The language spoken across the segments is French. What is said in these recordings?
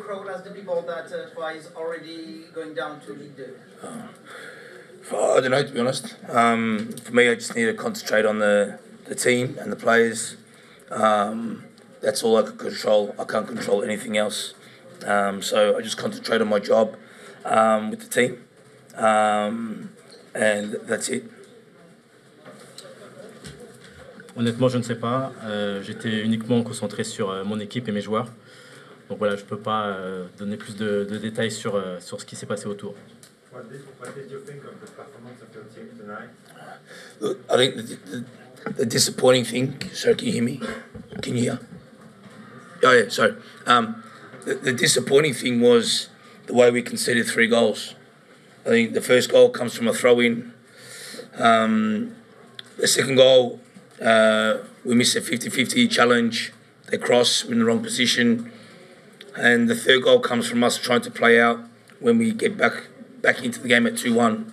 crowd as the people that is already going down to League 2? I don't know, to be honest. For me, I just need to concentrate on the team and the players. That's all I can control. I can't control anything else. So I just concentrate on my job with the team. And that's it. Honnêtement, je ne sais pas. J'étais uniquement concentré sur mon équipe et mes joueurs. Donc voilà, je ne peux pas donner plus de détails sur ce qui s'est passé autour. What did you think of the performance of your team tonight? I think the disappointing thing. Sorry, can you hear me? Can you hear? Oh yeah, sorry. The disappointing thing was the way we conceded 3 goals. I think the first goal comes from a throw-in. The second goal, we miss a 50-50 challenge. They cross, we're in the wrong position. And the third goal comes from us trying to play out when we get back into the game at 2-1.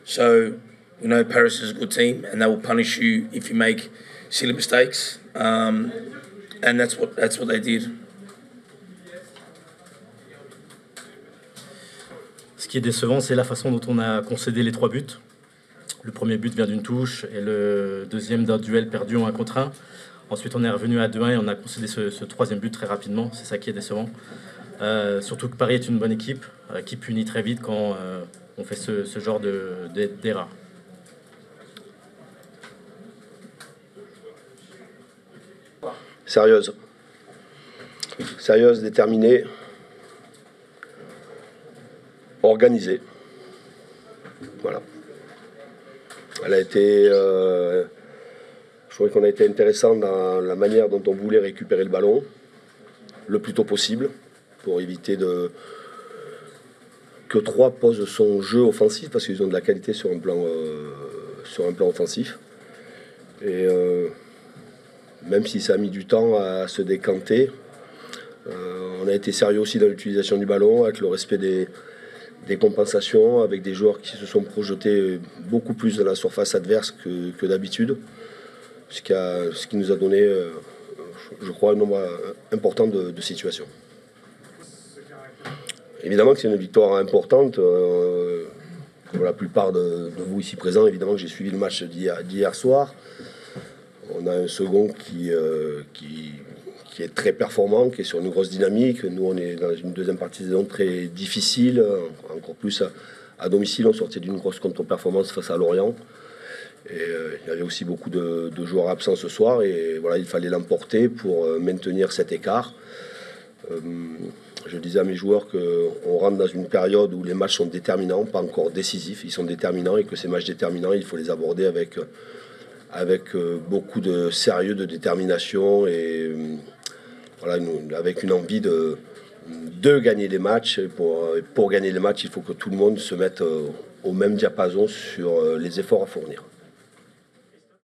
So we know Paris is a good team and they will punish you if you make silly mistakes. And that's what they did. Ce qui est décevant, c'est la façon dont on a concédé les 3 buts. Le premier but vient d'une touche et le deuxième d'un duel perdu en 1 contre 1. Ensuite, on est revenu à 2-1 et on a concédé ce 3e but très rapidement. C'est ça qui est décevant. Surtout que Paris est une bonne équipe qui punit très vite quand on fait ce genre d'erreur. Sérieuse, déterminée, organisée. Voilà. Elle a été, je trouvais qu'on a été intéressant dans la manière dont on voulait récupérer le ballon le plus tôt possible pour éviter que Troyes pose son jeu offensif parce qu'ils ont de la qualité sur un plan offensif. Et même si ça a mis du temps à se décanter, on a été sérieux aussi dans l'utilisation du ballon avec le respect des compensations, avec des joueurs qui se sont projetés beaucoup plus dans la surface adverse que d'habitude, ce qui nous a donné, je crois, un nombre important de situations. Évidemment que c'est une victoire importante. Pour la plupart de vous ici présents, évidemment que j'ai suivi le match d'hier soir. On a un second qui est très performant, qui est sur une grosse dynamique. Nous, on est dans une deuxième partie de saison très difficile, encore plus à domicile. On sortait d'une grosse contre-performance face à Lorient. Et il y avait aussi beaucoup de joueurs absents ce soir. Et voilà, il fallait l'emporter pour maintenir cet écart. Je disais à mes joueurs qu'on rentre dans une période où les matchs sont déterminants, pas encore décisifs. Ils sont déterminants et que ces matchs déterminants, il faut les aborder avec beaucoup de sérieux, de détermination et voilà, avec une envie de gagner les matchs. Et pour gagner les matchs, il faut que tout le monde se mette au même diapason sur les efforts à fournir.